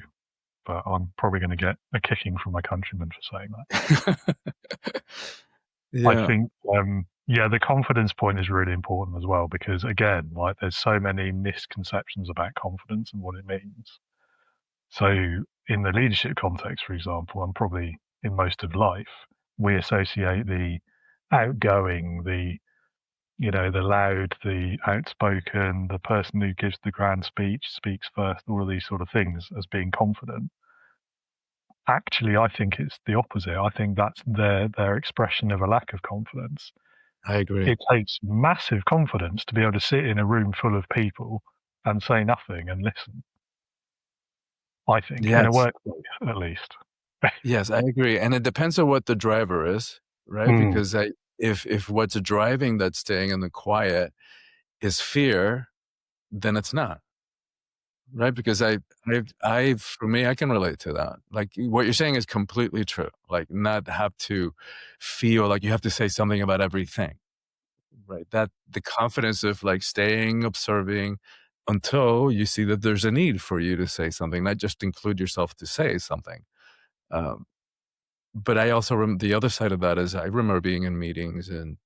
But I'm probably going to get a kicking from my countrymen for saying that. I think, the confidence point is really important as well, because again, like, there's so many misconceptions about confidence and what it means. So in the leadership context, for example, and probably in most of life, we associate the outgoing, the loud, the outspoken, the person who gives the grand speech, speaks first, all of these sort of things as being confident. Actually, I think it's the opposite. I think that's their expression of a lack of confidence. I agree. It takes massive confidence to be able to sit in a room full of people and say nothing and listen. I think, in a Yes. workplace, at least. Yes, I agree. And it depends on what the driver is, right? Mm. Because if what's driving that staying in the quiet is fear, then it's not. Right? Because for me, I can relate to that. Like what you're saying is completely true. Like not have to feel like you have to say something about everything. Right. That the confidence of like staying observing until you see that there's a need for you to say something, not just include yourself to say something. Um, but I also the other side of that is I remember being in meetings and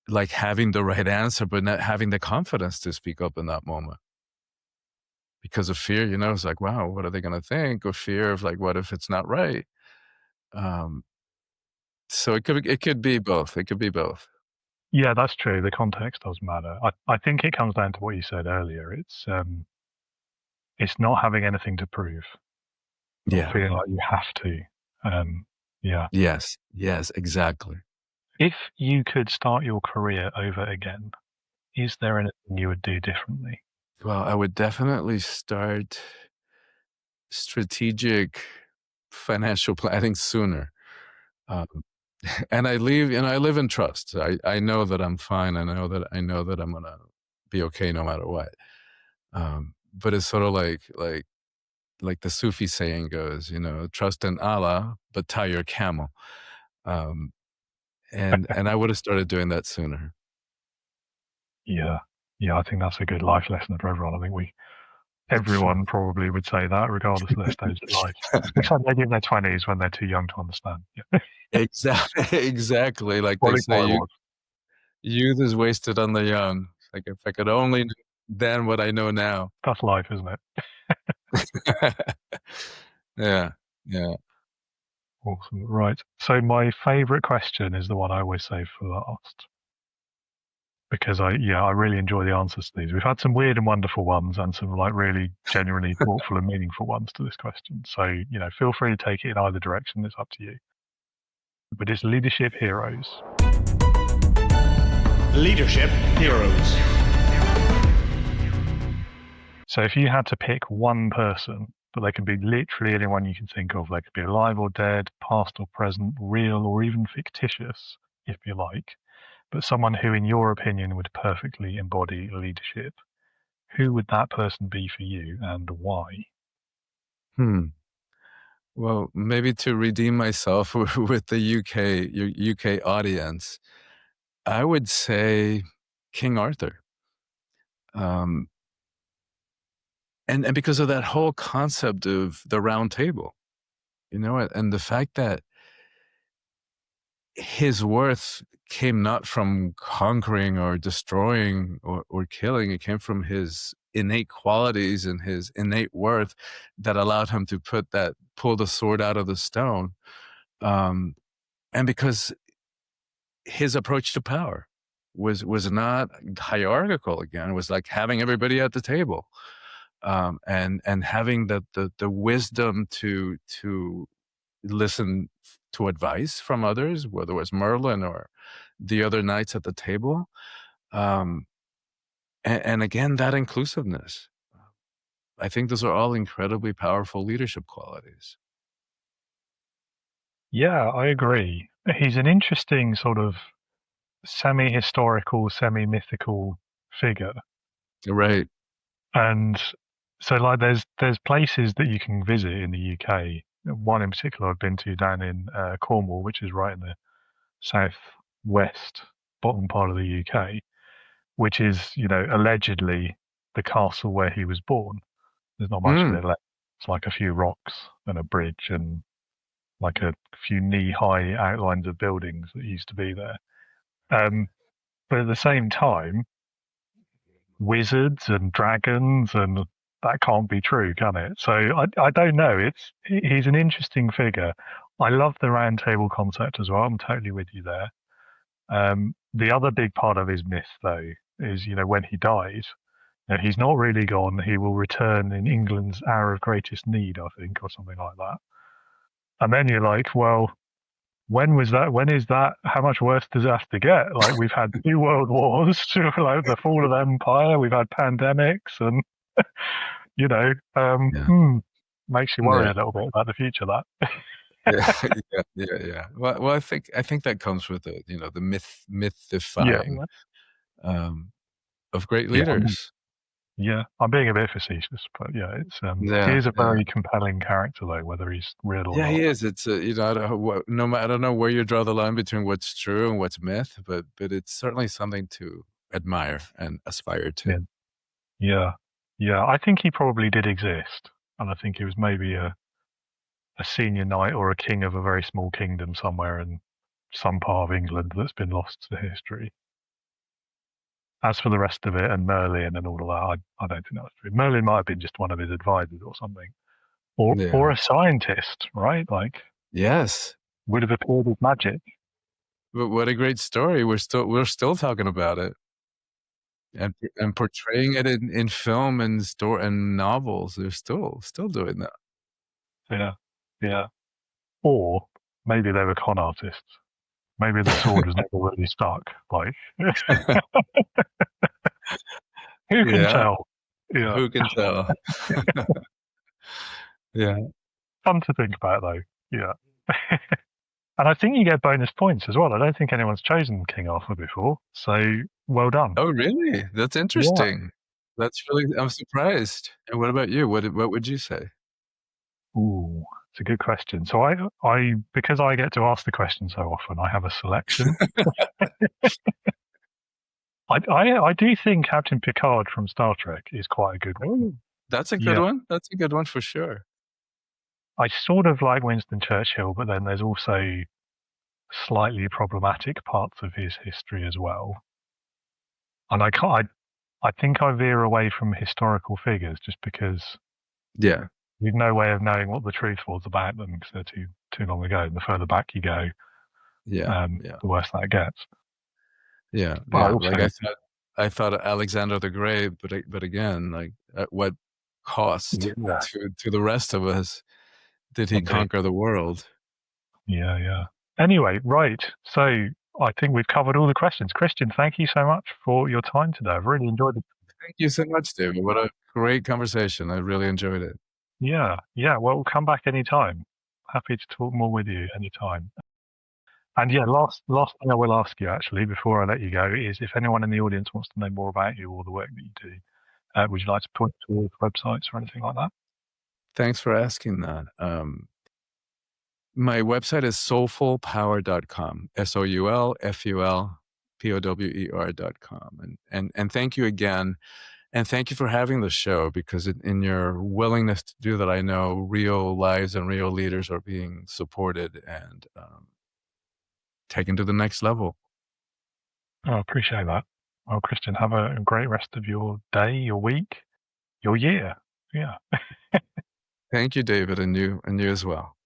like having the right answer, but not having the confidence to speak up in that moment because of fear. It's like, wow, what are they going to think? Or fear of like, what if it's not right? Um, so it could be both. It could be both. Yeah, that's true. The context does matter. I think it comes down to what you said earlier. It's not having anything to prove, not Yeah. feeling like you have to. Yeah. Yes. Yes. Exactly. If you could start your career over again, is there anything you would do differently? Well, I would definitely start strategic financial planning sooner. Um, and I live in trust. I know that I'm fine. I know that I'm gonna be okay no matter what. But it's sort of like the Sufi saying goes, trust in Allah, but tie your camel. Um, and I would have started doing that sooner. Yeah. Yeah, I think that's a good life lesson for everyone. I think everyone probably would say that, regardless of their stage of life. Except maybe in their 20s when they're too young to understand. Yeah. Exactly, exactly. Like Well, they at least I say, was. youth is wasted on the young. Like if I could only know then what I know now. That's life, isn't it? Yeah, yeah. Awesome. Right. So my favourite question is the one I always save for last. Because I really enjoy the answers to these. We've had some weird and wonderful ones and some like really genuinely thoughtful and meaningful ones to this question. So, feel free to take it in either direction. It's up to you. But it's leadership heroes. Leadership heroes. So if you had to pick one person, but they could be literally anyone you can think of, they could be alive or dead, past or present, real or even fictitious, if you like, but someone who, in your opinion, would perfectly embody leadership, who would that person be for you and why? Well, maybe to redeem myself with the UK audience, I would say King Arthur. Um, and because of that whole concept of the round table, and the fact that his worth came not from conquering or destroying or killing. It came from his innate qualities and his innate worth that allowed him to pull the sword out of the stone. And because his approach to power was not hierarchical again. It was like having everybody at the table. And having the wisdom to listen to advice from others, whether it was Merlin or the other knights at the table. And again, that inclusiveness. I think those are all incredibly powerful leadership qualities. Yeah, I agree. He's an interesting sort of semi-historical, semi-mythical figure. Right. And so like there's places that you can visit in the UK. One in particular I've been to down in Cornwall, which is right in the southwest bottom part of the UK, which is, allegedly the castle where he was born. There's not much of it left. It's like a few rocks and a bridge and like a few knee-high outlines of buildings that used to be there. But at the same time, wizards and dragons, and that can't be true, can it? So I don't know. He's an interesting figure. I love the round table concept as well. I'm totally with you there. The other big part of his myth, though, is when he dies, he's not really gone. He will return in England's hour of greatest need, I think, or something like that. And then you're like, well, when was that? When is that? How much worse does it have to get? Like, we've had 2 world wars, like the fall of empire. We've had pandemics, and Yeah. makes you worry Yeah. a little bit about the future. That. Yeah. Yeah. Well, I think that comes with the Yeah, mythifying of great yeah, leaders. I'm being a bit facetious, but yeah, he Yeah. is a Yeah. very compelling character, though, whether he's real or Yeah, he not. is. It's I don't know I don't know where you draw the line between what's true and what's myth, but it's certainly something to admire and aspire Yeah, to. yeah. I think he probably did exist, and I think he was maybe a senior knight or a king of a very small kingdom somewhere in some part of England that's been lost to history. As for the rest of it and Merlin and all of that, I don't think that's true. Merlin might have been just one of his advisors or something, or Yeah. a scientist, right? Like, Yes. would have appeared as magic. But what a great story. We're still talking about it and portraying it in film and novels. They're still doing that. Yeah. Or maybe they were con artists. Maybe the sword was never really stuck. Like, who can Yeah. tell? Yeah. Who can tell? Yeah. Fun to think about, though. Yeah. And I think you get bonus points as well. I don't think anyone's chosen King Arthur before. So well done. Oh, really? That's interesting. I'm surprised. And what about you? What would you say? Ooh, it's a good question. So because I get to ask the question so often, I have a selection. I do think Captain Picard from Star Trek is quite a good one. Oh, that's a good one. That's a good one for sure. I sort of like Winston Churchill, but then there's also slightly problematic parts of his history as well. And I think I veer away from historical figures just because Yeah. we've no way of knowing what the truth was about them because they're too long ago. And the further back you go, Yeah. the worse that gets. Yeah. But Yeah. also, Like I thought Alexander the Great, but again, like at what cost yeah, to the rest of us did he indeed. conquer the world? Yeah. Anyway, right. So I think we've covered all the questions. Christian, thank you so much for your time today. I've really enjoyed it. Thank you so much, David. What a great conversation. I really enjoyed it. Yeah. Well, come back anytime. Happy to talk more with you anytime. And yeah, last thing I will ask you actually before I let you go is if anyone in the audience wants to know more about you or the work that you do, would you like to point towards websites or anything like that? Thanks for asking that. My website is soulfulpower.com, soulfulpower.com. And thank you again. And thank you for having the show, because in your willingness to do that, I know real lives and real leaders are being supported and taken to the next level. I appreciate that. Well, Christian, have a great rest of your day, your week, your year. Yeah. Thank you, David, and you as well.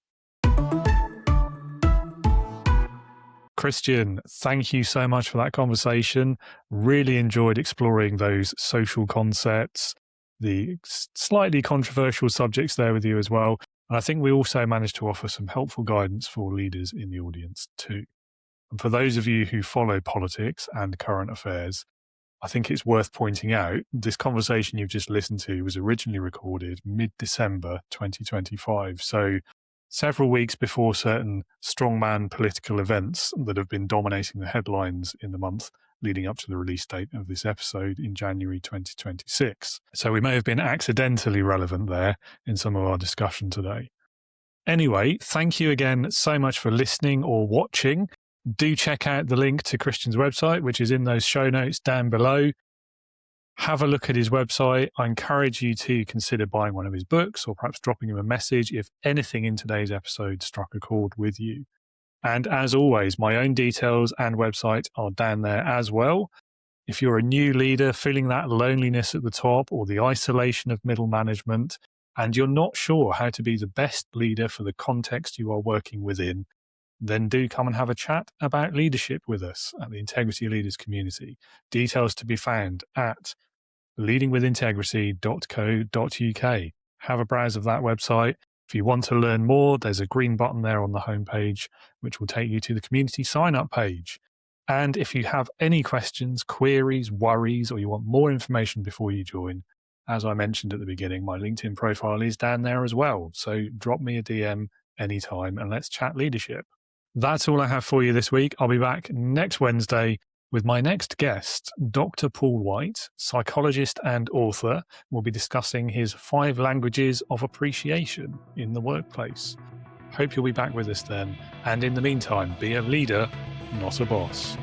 Christian, thank you so much for that conversation. Really enjoyed exploring those social concepts, the slightly controversial subjects there with you as well. And I think we also managed to offer some helpful guidance for leaders in the audience too. And for those of you who follow politics and current affairs, I think it's worth pointing out this conversation you've just listened to was originally recorded mid-December 2025. So several weeks before certain strongman political events that have been dominating the headlines in the month leading up to the release date of this episode in January 2026. So we may have been accidentally relevant there in some of our discussion today. Anyway, thank you again so much for listening or watching. Do check out the link to Christian's website, which is in those show notes down below. Have a look at his website. I encourage you to consider buying one of his books or perhaps dropping him a message if anything in today's episode struck a chord with you. And as always, my own details and website are down there as well. If you're a new leader feeling that loneliness at the top or the isolation of middle management, and you're not sure how to be the best leader for the context you are working within, then do come and have a chat about leadership with us at the Integrity Leaders community. Details to be found at leadingwithintegrity.co.uk. Have a browse of that website. If you want to learn more, there's a green button there on the homepage, which will take you to the community sign-up page. And if you have any questions, queries, worries, or you want more information before you join, as I mentioned at the beginning, my LinkedIn profile is down there as well. So drop me a DM anytime and let's chat leadership. That's all I have for you this week. I'll be back next Wednesday with my next guest, Dr. Paul White, psychologist and author. We'll be discussing his 5 languages of appreciation in the workplace. Hope you'll be back with us then. And in the meantime, be a leader, not a boss.